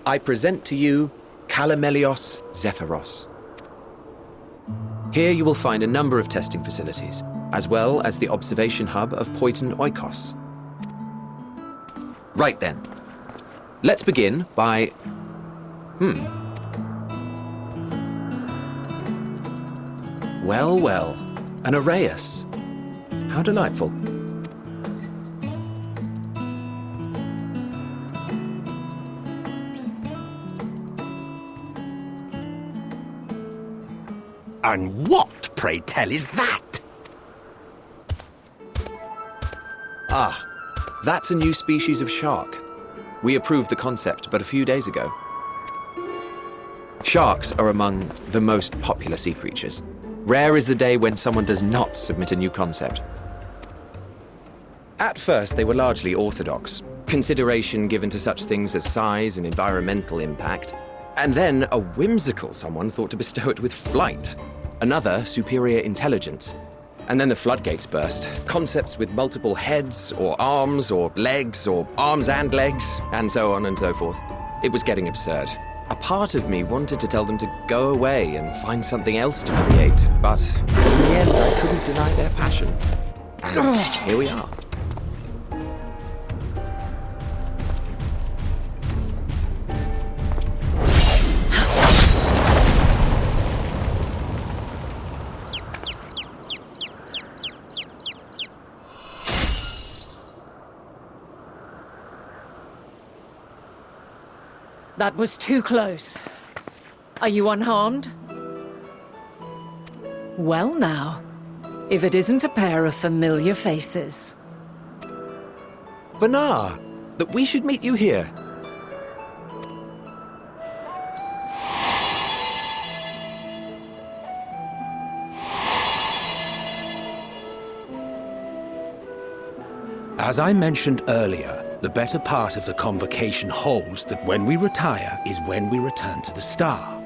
I present to you Calamelios Zephyros. Here you will find a number of testing facilities, as well as the observation hub of Poiton Oikos. Right then. Let's begin by... Well, well, an Arrhaeus. How delightful. And what, pray tell, is that? Ah, that's a new species of shark. We approved the concept but a few days ago. Sharks are among the most popular sea creatures. Rare is the day when someone does not submit a new concept. At first, they were largely orthodox, consideration given to such things as size and environmental impact, and then a whimsical someone thought to bestow it with flight, another superior intelligence. And then the floodgates burst. Concepts with multiple heads, or arms and legs, and so on and so forth. It was getting absurd. A part of me wanted to tell them to go away and find something else to create, but in the end I couldn't deny their passion. And here we are. That was too close. Are you unharmed? Well now, if it isn't a pair of familiar faces. Venat, that we should meet you here. As I mentioned earlier, the better part of the convocation holds that when we retire is when we return to the star.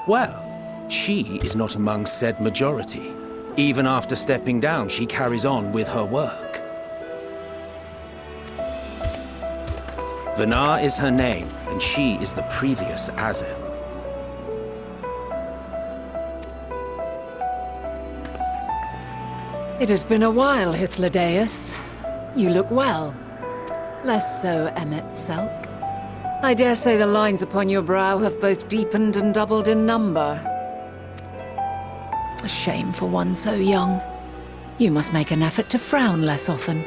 Well, she is not among said majority. Even after stepping down, she carries on with her work. Venat is her name, and she is the previous Azem. It has been a while, Hythlodaeus. You look well. Less so, Emet-Selch. I dare say the lines upon your brow have both deepened and doubled in number. A shame for one so young. You must make an effort to frown less often.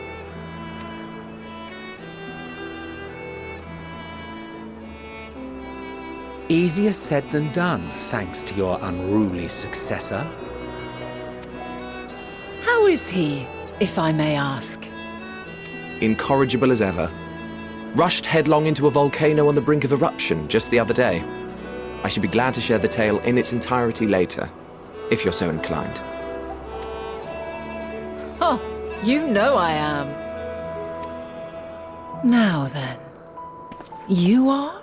Easier said than done, thanks to your unruly successor. How is he, if I may ask? Incorrigible as ever. Rushed headlong into a volcano on the brink of eruption just the other day. I should be glad to share the tale in its entirety later, if you're so inclined. Oh, you know I am. Now then, you are?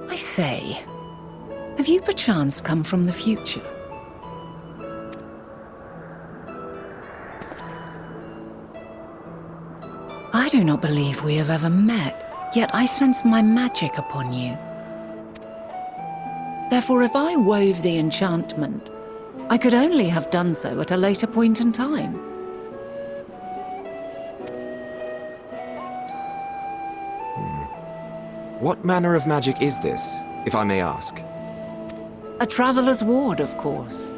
I say, have you perchance come from the future? I do not believe we have ever met, yet I sense my magic upon you. Therefore, if I wove the enchantment, I could only have done so at a later point in time. What manner of magic is this, if I may ask? A traveler's ward, of course.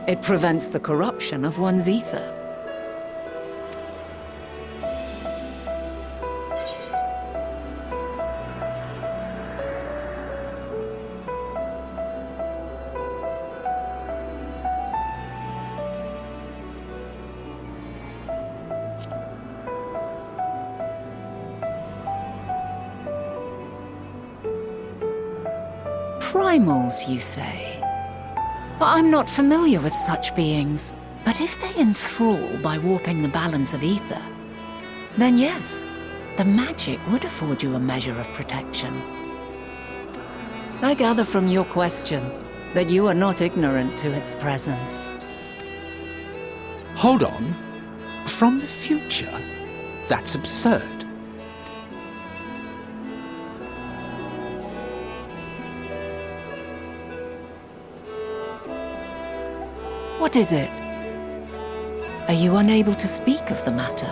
It prevents the corruption of one's ether. Primals, you say? But I'm not familiar with such beings. But if they enthrall by warping the balance of ether, then yes, the magic would afford you a measure of protection. I gather from your question that you are not ignorant to its presence. Hold on. From the future? That's absurd. What is it? Are you unable to speak of the matter?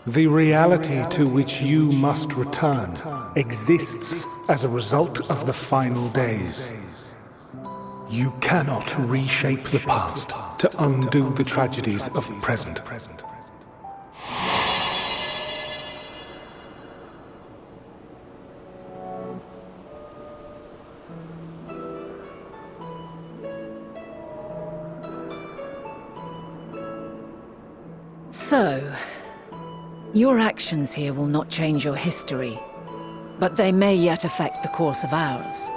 The reality to which you must return exists as a result of the final days. You cannot reshape the past to undo the tragedies of the present. So, your actions here will not change your history, but they may yet affect the course of ours.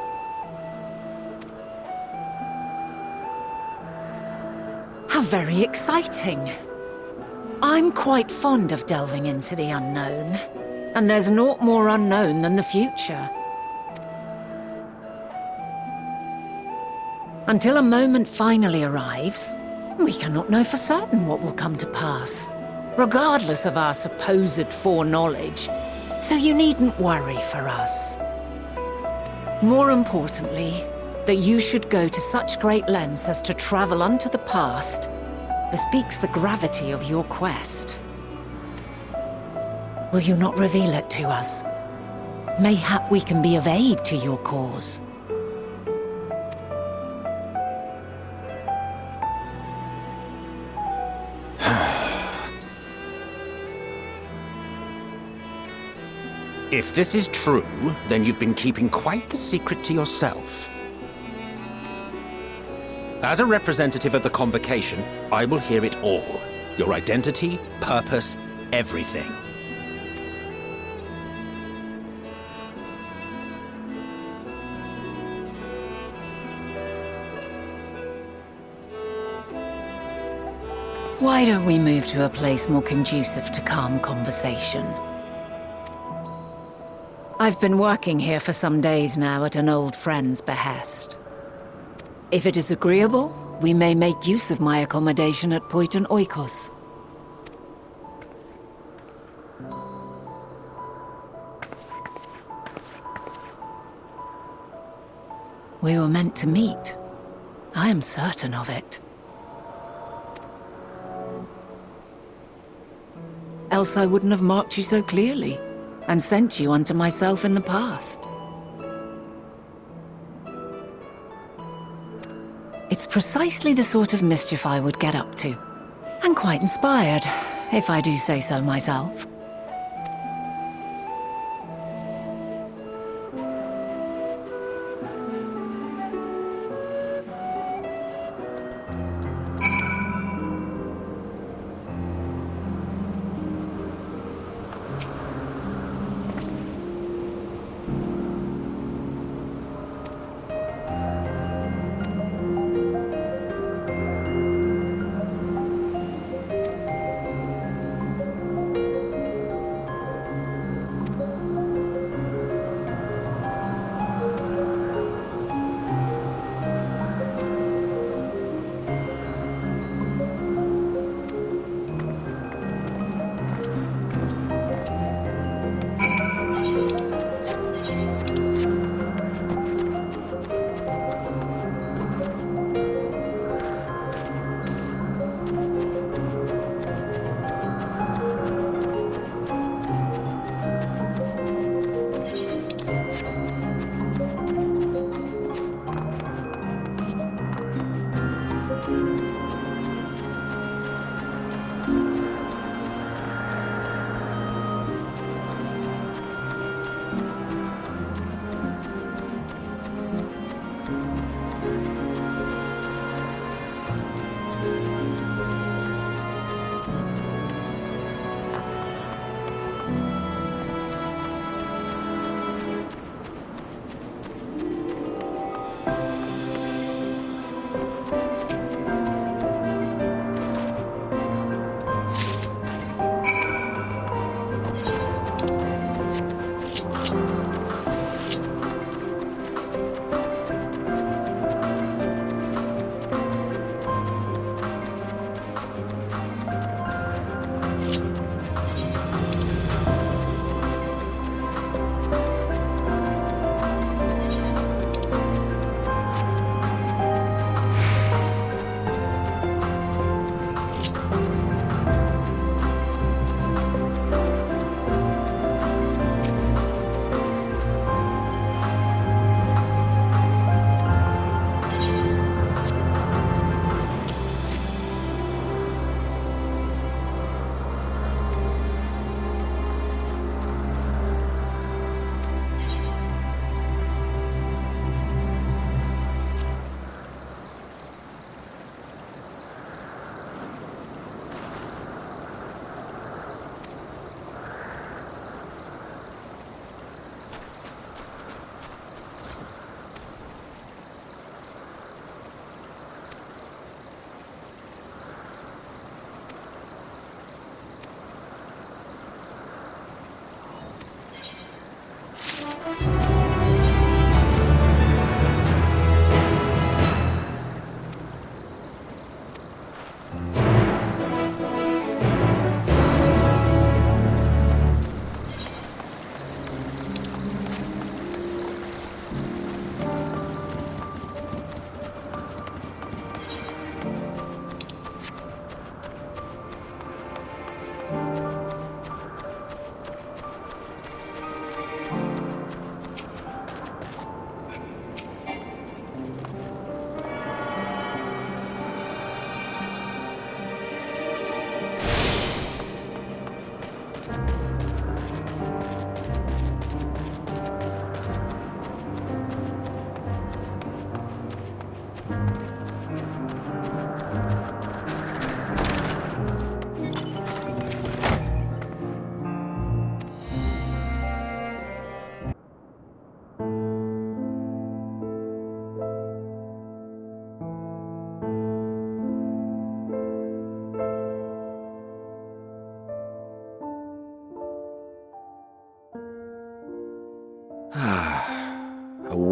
How very exciting! I'm quite fond of delving into the unknown, and there's naught more unknown than the future. Until a moment finally arrives, we cannot know for certain what will come to pass, regardless of our supposed foreknowledge, so you needn't worry for us. More importantly, that you should go to such great lengths as to travel unto the past bespeaks the gravity of your quest. Will you not reveal it to us? Mayhap we can be of aid to your cause. If this is true, then you've been keeping quite the secret to yourself. As a representative of the Convocation, I will hear it all. Your identity, purpose, everything. Why don't we move to a place more conducive to calm conversation? I've been working here for some days now at an old friend's behest. If it is agreeable, we may make use of my accommodation at Poiton Oikos. We were meant to meet. I am certain of it. Else I wouldn't have marked you so clearly and sent you unto myself in the past. It's precisely the sort of mischief I would get up to, and quite inspired, if I do say so myself.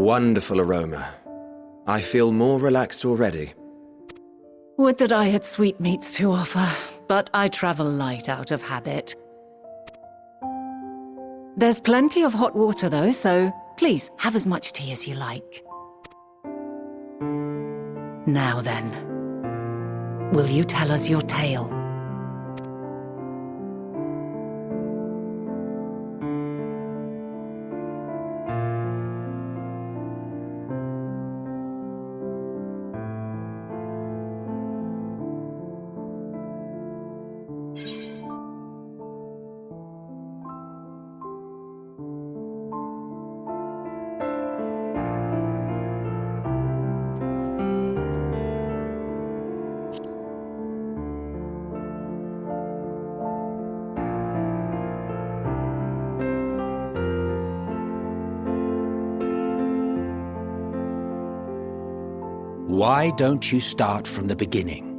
wonderful aroma. I feel more relaxed already. Would that I had sweetmeats to offer, but I travel light out of habit. There's plenty of hot water though, so please have as much tea as you like. Now then, will you tell us your tale? Why don't you start from the beginning?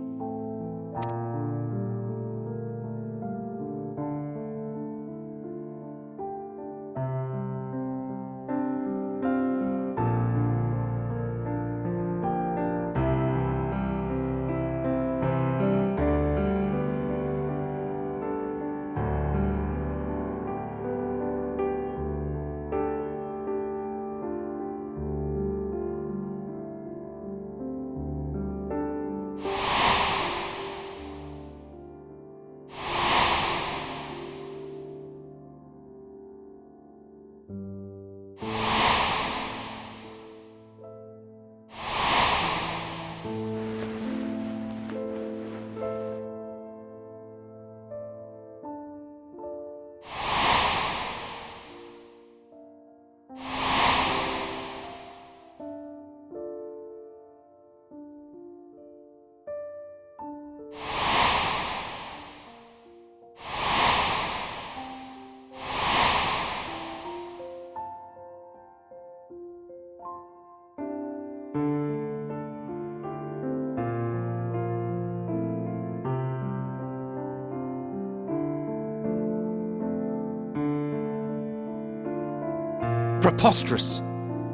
Preposterous!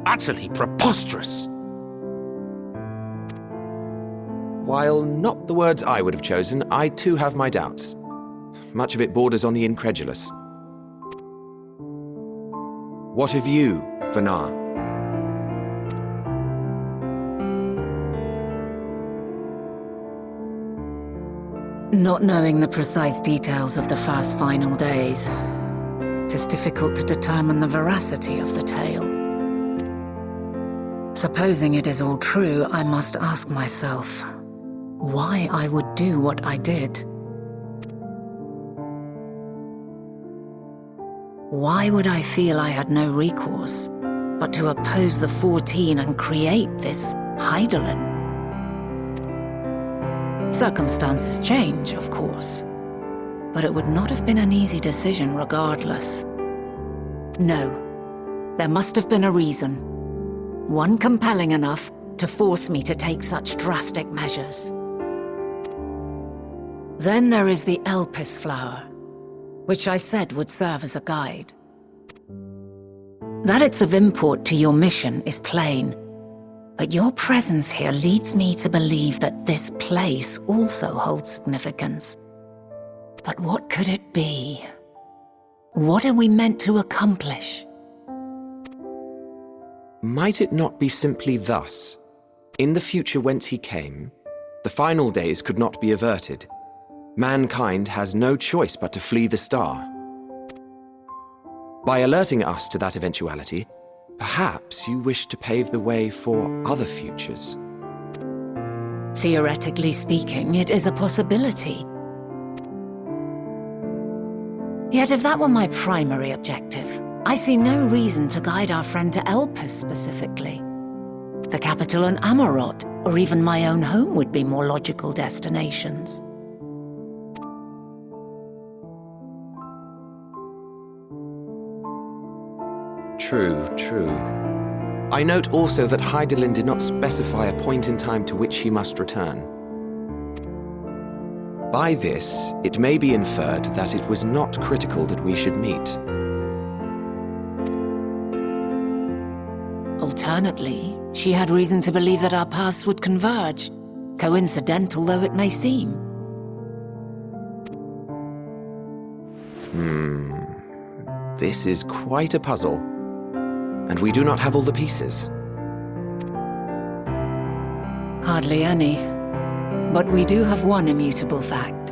Utterly preposterous! While not the words I would have chosen, I too have my doubts. Much of it borders on the incredulous. What of you, Venat? Not knowing the precise details of the first final days, it is difficult to determine the veracity of the tale. Supposing it is all true, I must ask myself why I would do what I did. Why would I feel I had no recourse but to oppose the 14 and create this Hydaelyn? Circumstances change, of course, but it would not have been an easy decision regardless. No, there must have been a reason. One compelling enough to force me to take such drastic measures. Then there is the Elpis flower, which I said would serve as a guide. That it's of import to your mission is plain, but your presence here leads me to believe that this place also holds significance. But what could it be? What are we meant to accomplish? Might it not be simply thus? In the future whence he came, the final days could not be averted. Mankind has no choice but to flee the star. By alerting us to that eventuality, perhaps you wish to pave the way for other futures. Theoretically speaking, it is a possibility. Yet if that were my primary objective, I see no reason to guide our friend to Elpis specifically. The capital and Amarot, or even my own home would be more logical destinations. True. I note also that Hydaelyn did not specify a point in time to which he must return. By this, it may be inferred that it was not critical that we should meet. alternately, she had reason to believe that our paths would converge, coincidental though it may seem. This is quite a puzzle. And we do not have all the pieces. Hardly any. But we do have one immutable fact.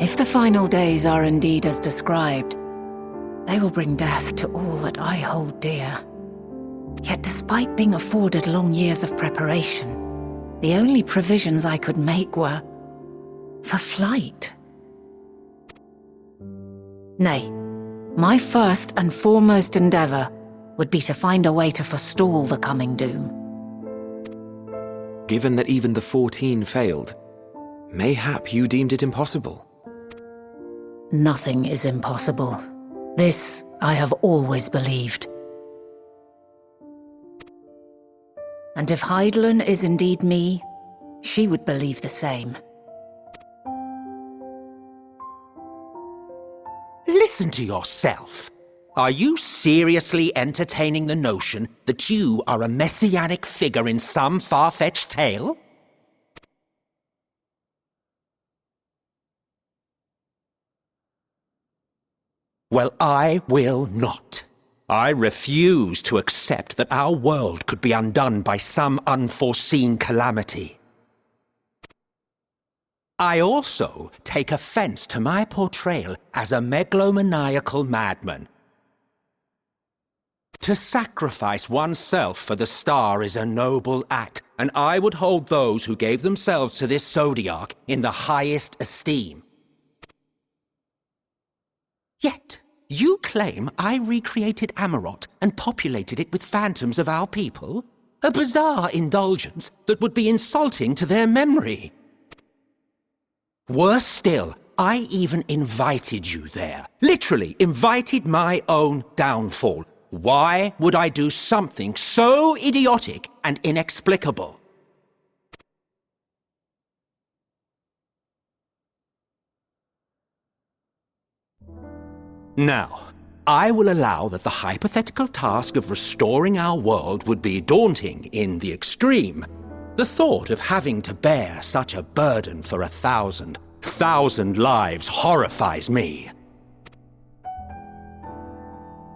If the final days are indeed as described, they will bring death to all that I hold dear. Yet despite being afforded long years of preparation, the only provisions I could make were for flight. Nay, my first and foremost endeavor would be to find a way to forestall the coming doom. Given that even the 14 failed, mayhap you deemed it impossible. Nothing is impossible. This I have always believed. And if Hydaelyn is indeed me, she would believe the same. Listen to yourself. Are you seriously entertaining the notion that you are a messianic figure in some far-fetched tale? Well, I will not. I refuse to accept that our world could be undone by some unforeseen calamity. I also take offense to my portrayal as a megalomaniacal madman. To sacrifice oneself for the star is a noble act, and I would hold those who gave themselves to this zodiac in the highest esteem. Yet, you claim I recreated Amarot and populated it with phantoms of our people? A bizarre indulgence that would be insulting to their memory. Worse still, I even invited you there. Literally invited my own downfall. Why would I do something so idiotic and inexplicable? Now, I will allow that the hypothetical task of restoring our world would be daunting in the extreme. The thought of having to bear such a burden for 1,000 lives horrifies me.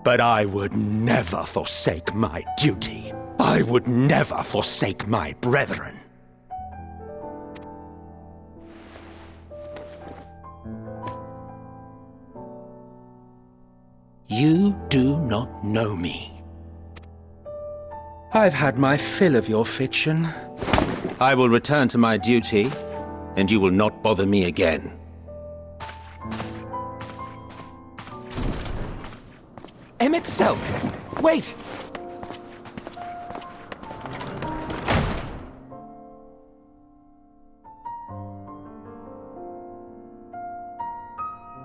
But I would never forsake my duty. I would never forsake my brethren. You do not know me. I've had my fill of your fiction. I will return to my duty, and you will not bother me again. Emet-Selch! Wait!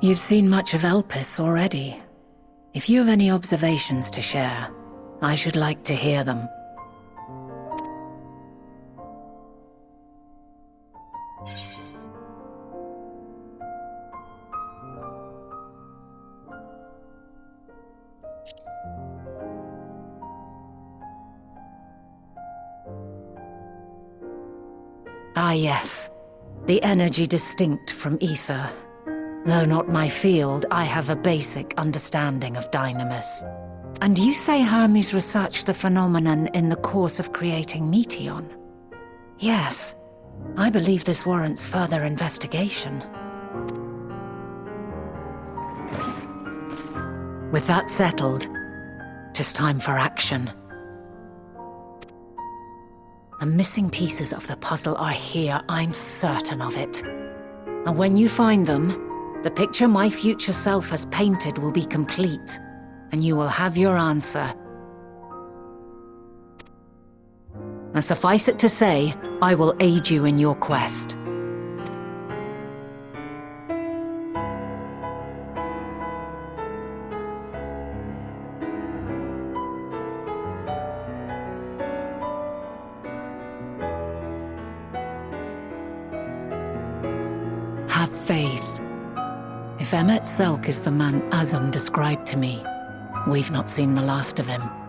You've seen much of Elpis already. If you have any observations to share, I should like to hear them. Ah yes, the energy distinct from ether. Though not my field, I have a basic understanding of dynamis. And you say Hermes researched the phenomenon in the course of creating Meteon? Yes, I believe this warrants further investigation. With that settled, 'tis time for action. The missing pieces of the puzzle are here, I'm certain of it. And when you find them, the picture my future self has painted will be complete, and you will have your answer. And suffice it to say, I will aid you in your quest. Have faith. If Emet-Selch is the man Azem described to me, We've not seen the last of him.